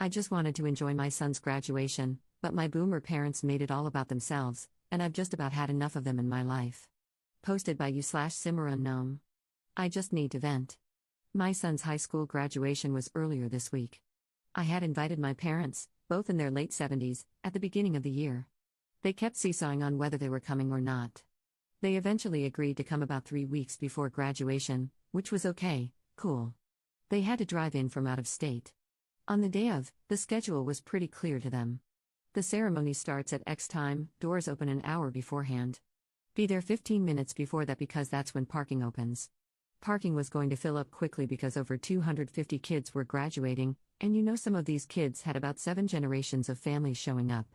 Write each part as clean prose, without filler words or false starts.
I just wanted to enjoy my son's graduation, but my boomer parents made it all about themselves, and I've just about had enough of them in my life. Posted by you/SimmerUnknown. I just need to vent. My son's high school graduation was earlier this week. I had invited my parents, both in their late 70s, at the beginning of the year. They kept seesawing on whether they were coming or not. They eventually agreed to come about 3 weeks before graduation, which was okay, cool. They had to drive in from out of state. On the day of, the schedule was pretty clear to them. The ceremony starts at X time, doors open an hour beforehand. Be there 15 minutes before that because that's when parking opens. Parking was going to fill up quickly because over 250 kids were graduating, and some of these kids had about 7 generations of families showing up.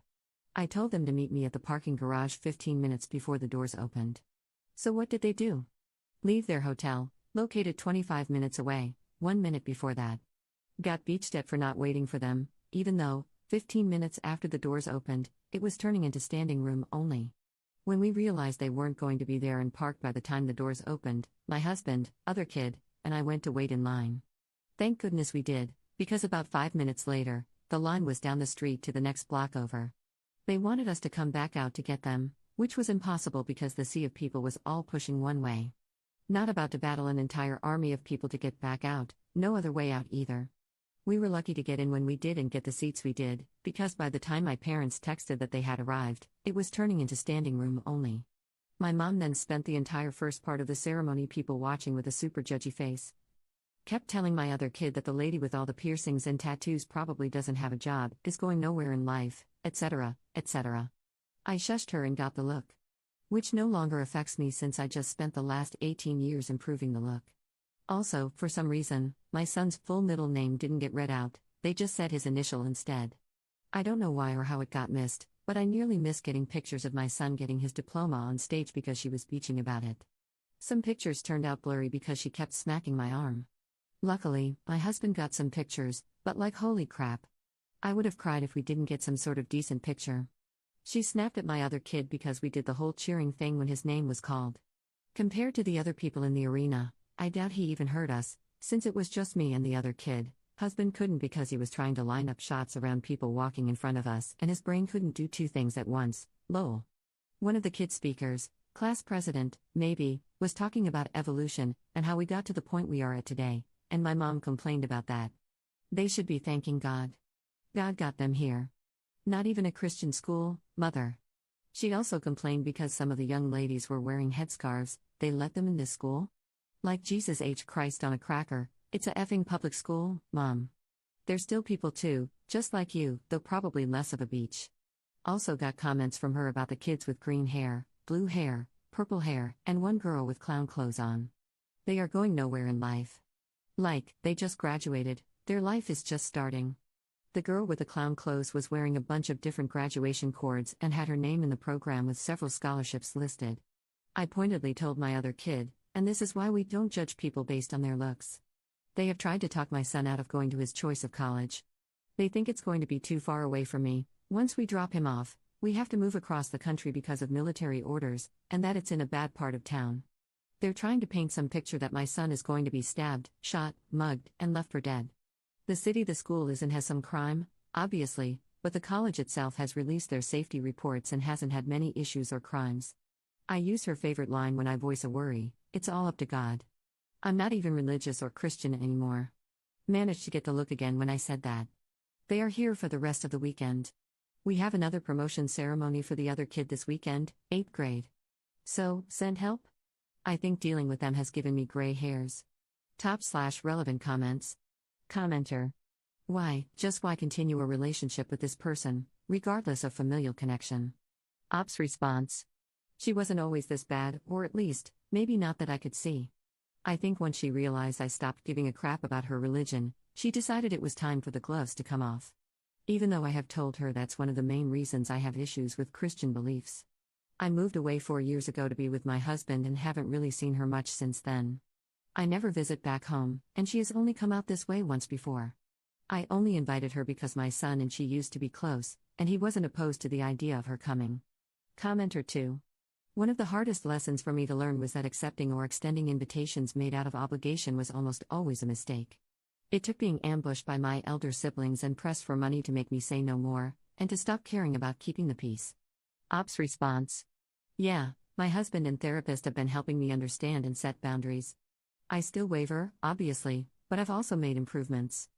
I told them to meet me at the parking garage 15 minutes before the doors opened. So what did they do? Leave their hotel, located 25 minutes away, 1 minute before that. Got beached at for not waiting for them, even though, 15 minutes after the doors opened, it was turning into standing room only. When we realized they weren't going to be there and parked by the time the doors opened, my husband, other kid, and I went to wait in line. Thank goodness we did, because about 5 minutes later, the line was down the street to the next block over. They wanted us to come back out to get them, which was impossible because the sea of people was all pushing one way. Not about to battle an entire army of people to get back out, no other way out either. We were lucky to get in when we did and get the seats we did, because by the time my parents texted that they had arrived, it was turning into standing room only. My mom then spent the entire first part of the ceremony people watching with a super judgy face. Kept telling my other kid that the lady with all the piercings and tattoos probably doesn't have a job, is going nowhere in life, etc., etc. I shushed her and got the look. Which no longer affects me since I just spent the last 18 years improving the look. Also, for some reason, my son's full middle name didn't get read out, they just said his initial instead. I don't know why or how it got missed, but I nearly missed getting pictures of my son getting his diploma on stage because she was bitching about it. Some pictures turned out blurry because she kept smacking my arm. Luckily, my husband got some pictures, but like holy crap. I would have cried if we didn't get some sort of decent picture. She snapped at my other kid because we did the whole cheering thing when his name was called. Compared to the other people in the arena, I doubt he even heard us, since it was just me and the other kid. Husband couldn't because he was trying to line up shots around people walking in front of us and his brain couldn't do 2 things at once, lol. One of the kid speakers, class president, maybe, was talking about evolution and how we got to the point we are at today, and my mom complained about that. They should be thanking God. God got them here. Not even a Christian school, mother. She also complained because some of the young ladies were wearing headscarves, they let them in this school? Like Jesus H. Christ on a cracker, it's a effing public school, mom. They're still people too, just like you, though probably less of a beach. Also got comments from her about the kids with green hair, blue hair, purple hair, and one girl with clown clothes on. They are going nowhere in life. Like, they just graduated, their life is just starting. The girl with the clown clothes was wearing a bunch of different graduation cords and had her name in the program with several scholarships listed. I pointedly told my other kid, and this is why we don't judge people based on their looks. They have tried to talk my son out of going to his choice of college. They think it's going to be too far away from me. Once we drop him off, we have to move across the country because of military orders, and that it's in a bad part of town. They're trying to paint some picture that my son is going to be stabbed, shot, mugged, and left for dead. The city the school is in has some crime, obviously, but the college itself has released their safety reports and hasn't had many issues or crimes. I use her favorite line when I voice a worry, it's all up to God. I'm not even religious or Christian anymore. Managed to get the look again when I said that. They are here for the rest of the weekend. We have another promotion ceremony for the other kid this weekend, 8th grade. So, send help? I think dealing with them has given me gray hairs. Top/relevant comments. Commenter. Why, just why continue a relationship with this person, regardless of familial connection? Ops response. She wasn't always this bad, or at least, maybe not that I could see. I think once she realized I stopped giving a crap about her religion, she decided it was time for the gloves to come off. Even though I have told her that's one of the main reasons I have issues with Christian beliefs. I moved away 4 years ago to be with my husband and haven't really seen her much since then. I never visit back home, and she has only come out this way once before. I only invited her because my son and she used to be close, and he wasn't opposed to the idea of her coming. Commenter 2. One of the hardest lessons for me to learn was that accepting or extending invitations made out of obligation was almost always a mistake. It took being ambushed by my elder siblings and pressed for money to make me say no more, and to stop caring about keeping the peace. Ops response. Yeah, my husband and therapist have been helping me understand and set boundaries. I still waver, obviously, but I've also made improvements.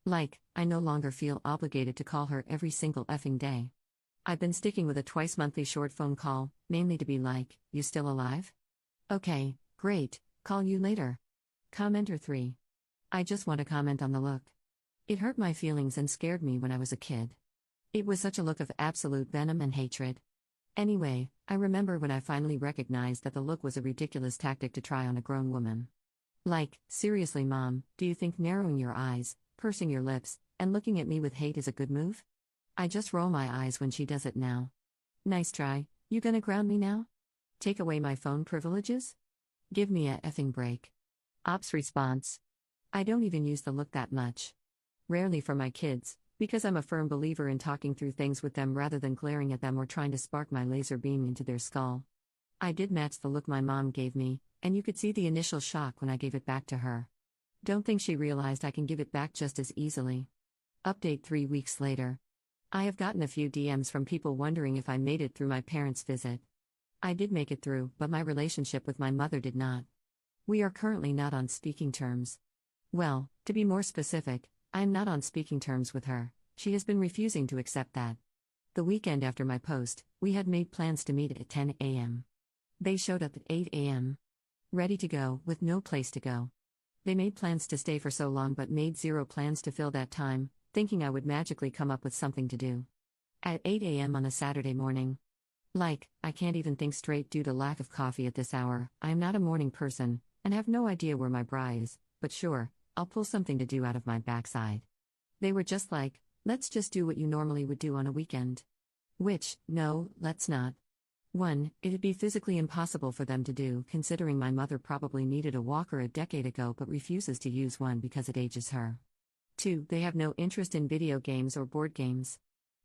Like, I no longer feel obligated to call her every single effing day. I've been sticking with a twice-monthly short phone call, mainly to be like, you still alive? Okay, great, call you later. Commenter 3. I just want to comment on the look. It hurt my feelings and scared me when I was a kid. It was such a look of absolute venom and hatred. Anyway, I remember when I finally recognized that the look was a ridiculous tactic to try on a grown woman. Like, seriously, Mom, do you think narrowing your eyes, pursing your lips, and looking at me with hate is a good move? I just roll my eyes when she does it now. Nice try, you gonna ground me now? Take away my phone privileges? Give me a effing break. Ops response. I don't even use the look that much. Rarely for my kids, because I'm a firm believer in talking through things with them rather than glaring at them or trying to spark my laser beam into their skull. I did match the look my mom gave me, and you could see the initial shock when I gave it back to her. Don't think she realized I can give it back just as easily. Update 3 weeks later. I have gotten a few DMs from people wondering if I made it through my parents' visit. I did make it through, but my relationship with my mother did not. We are currently not on speaking terms. Well, to be more specific, I am not on speaking terms with her. She has been refusing to accept that. The weekend after my post, we had made plans to meet at 10 a.m. They showed up at 8 a.m. Ready to go, with no place to go. They made plans to stay for so long but made zero plans to fill that time, thinking I would magically come up with something to do. At 8 a.m. on a Saturday morning. Like, I can't even think straight due to lack of coffee at this hour. I am not a morning person, and have no idea where my bra is, but sure, I'll pull something to do out of my backside. They were just like, let's just do what you normally would do on a weekend. Which, no, let's not. 1. It'd be physically impossible for them to do, considering my mother probably needed a walker a decade ago but refuses to use one because it ages her. 2. They have no interest in video games or board games.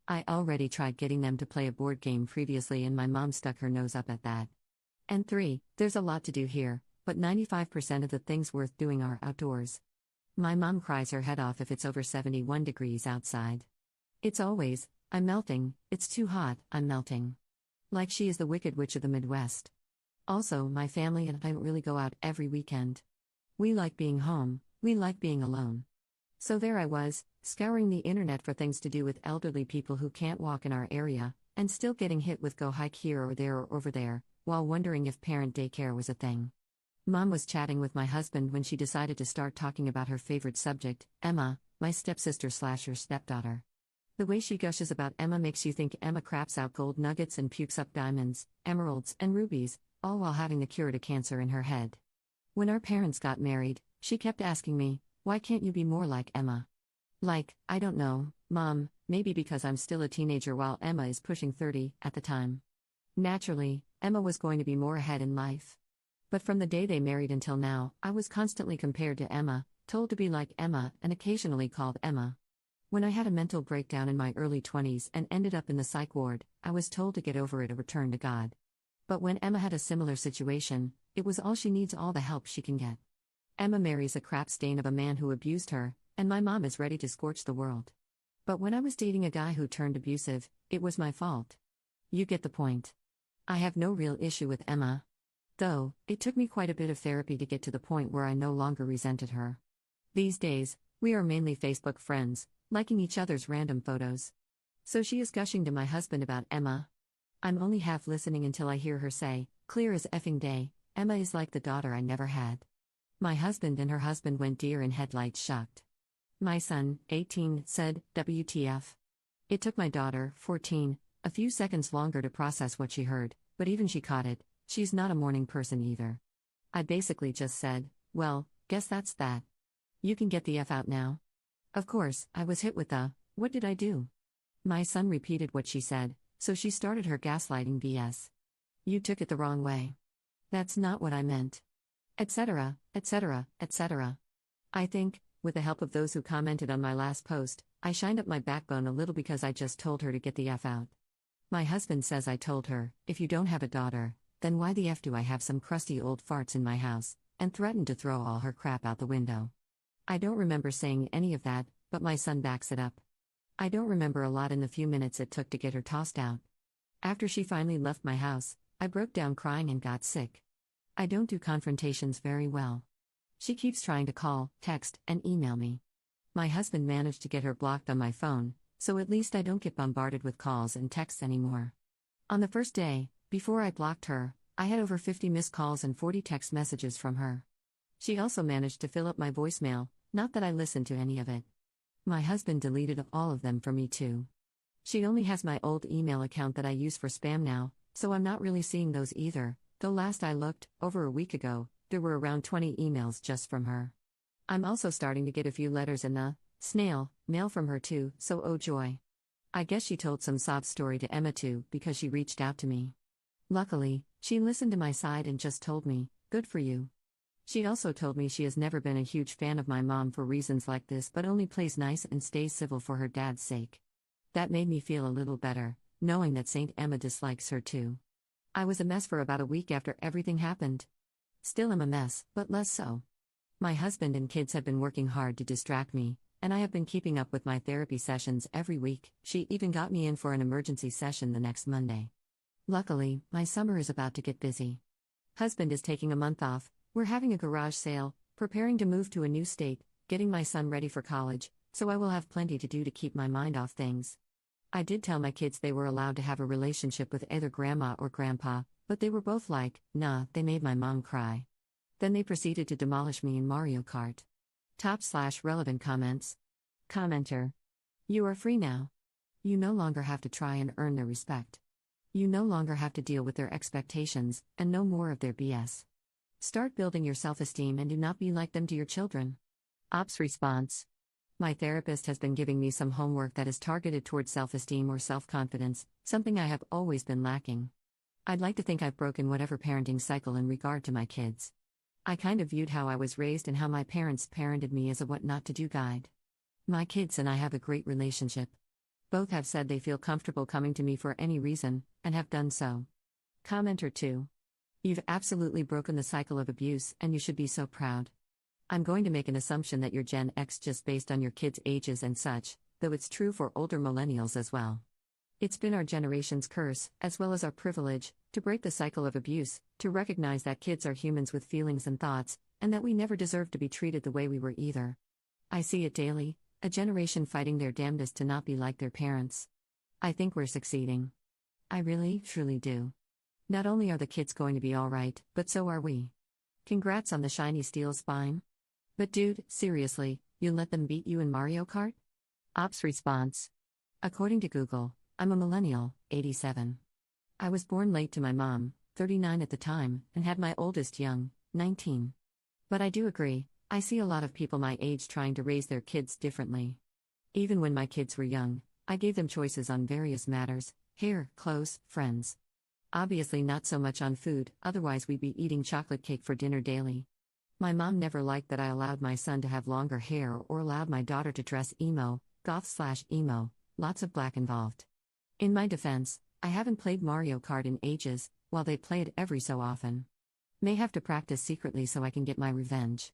I already tried getting them to play a board game previously and my mom stuck her nose up at that. And 3. There's a lot to do here, but 95% of the things worth doing are outdoors. My mom cries her head off if it's over 71 degrees outside. It's always, I'm melting, it's too hot, I'm melting. Like she is the Wicked Witch of the Midwest. Also, my family and I don't really go out every weekend. We like being home, we like being alone. So there I was, scouring the internet for things to do with elderly people who can't walk in our area, and still getting hit with go hike here or there or over there, while wondering if parent daycare was a thing. Mom was chatting with my husband when she decided to start talking about her favorite subject, Emma, my stepsister/her stepdaughter. The way she gushes about Emma makes you think Emma craps out gold nuggets and pukes up diamonds, emeralds, and rubies, all while having the cure to cancer in her head. When our parents got married, she kept asking me, why can't you be more like Emma? Like, I don't know, Mom, maybe because I'm still a teenager while Emma is pushing 30 at the time. Naturally, Emma was going to be more ahead in life. But from the day they married until now, I was constantly compared to Emma, told to be like Emma, and occasionally called Emma. When I had a mental breakdown in my early 20s and ended up in the psych ward, I was told to get over it or return to God. But when Emma had a similar situation, it was all she needs, all the help she can get. Emma marries a crap stain of a man who abused her, and my mom is ready to scorch the world. But when I was dating a guy who turned abusive, it was my fault. You get the point. I have no real issue with Emma. Though, it took me quite a bit of therapy to get to the point where I no longer resented her. These days, we are mainly Facebook friends, liking each other's random photos. So she is gushing to my husband about Emma. I'm only half listening until I hear her say, clear as effing day, Emma is like the daughter I never had. My husband and her husband went deer in headlights shocked. My son, 18, said, WTF. It took my daughter, 14, a few seconds longer to process what she heard, but even she caught it. She's not a morning person either. I basically just said, well, guess that's that. You can get the F out now. Of course, I was hit with the, what did I do? My son repeated what she said, so she started her gaslighting BS. You took it the wrong way. That's not what I meant. Etc., etc., etc. I think, with the help of those who commented on my last post, I shined up my backbone a little because I just told her to get the F out. My husband says I told her, if you don't have a daughter, then why the F do I have some crusty old farts in my house, and threatened to throw all her crap out the window. I don't remember saying any of that, but my son backs it up. I don't remember a lot in the few minutes it took to get her tossed out. After she finally left my house, I broke down crying and got sick. I don't do confrontations very well. She keeps trying to call, text, and email me. My husband managed to get her blocked on my phone, so at least I don't get bombarded with calls and texts anymore. On the first day, before I blocked her, I had over 50 missed calls and 40 text messages from her. She also managed to fill up my voicemail, not that I listened to any of it. My husband deleted all of them for me too. She only has my old email account that I use for spam now, so I'm not really seeing those either, though last I looked, over a week ago, there were around 20 emails just from her. I'm also starting to get a few letters in the snail mail from her too, so oh joy. I guess she told some sob story to Emma too, because she reached out to me. Luckily, she listened to my side and just told me, good for you. She also told me she has never been a huge fan of my mom for reasons like this but only plays nice and stays civil for her dad's sake. That made me feel a little better, knowing that Saint Emma dislikes her too. I was a mess for about a week after everything happened. Still am a mess, but less so. My husband and kids have been working hard to distract me, and I have been keeping up with my therapy sessions every week. She even got me in for an emergency session the next Monday. Luckily, my summer is about to get busy. Husband is taking a month off, we're having a garage sale, preparing to move to a new state, getting my son ready for college, so I will have plenty to do to keep my mind off things. I did tell my kids they were allowed to have a relationship with either grandma or grandpa, but they were both like, nah, they made my mom cry. Then they proceeded to demolish me in Mario Kart. Top/relevant comments. Commenter. You are free now. You no longer have to try and earn their respect. You no longer have to deal with their expectations, and no more of their BS. Start building your self-esteem and do not be like them to your children. Ops response. My therapist has been giving me some homework that is targeted towards self-esteem or self-confidence, something I have always been lacking. I'd like to think I've broken whatever parenting cycle in regard to my kids. I kind of viewed how I was raised and how my parents parented me as a what not to do guide. My kids and I have a great relationship. Both have said they feel comfortable coming to me for any reason, and have done so. Commenter 2. You've absolutely broken the cycle of abuse, and you should be so proud. I'm going to make an assumption that you're Gen X just based on your kids' ages and such, though it's true for older millennials as well. It's been our generation's curse, as well as our privilege, to break the cycle of abuse, to recognize that kids are humans with feelings and thoughts, and that we never deserve to be treated the way we were either. I see it daily, a generation fighting their damnedest to not be like their parents. I think we're succeeding. I really, truly do. Not only are the kids going to be alright, but so are we. Congrats on the shiny steel spine. But dude, seriously, you let them beat you in Mario Kart? Ops response. According to Google, I'm a millennial, 87. I was born late to my mom, 39 at the time, and had my oldest young, 19. But I do agree, I see a lot of people my age trying to raise their kids differently. Even when my kids were young, I gave them choices on various matters: hair, clothes, friends. Obviously not so much on food, otherwise we'd be eating chocolate cake for dinner daily. My mom never liked that I allowed my son to have longer hair or allowed my daughter to dress emo, goth/emo, lots of black involved. In my defense, I haven't played Mario Kart in ages, while they play it every so often. May have to practice secretly so I can get my revenge.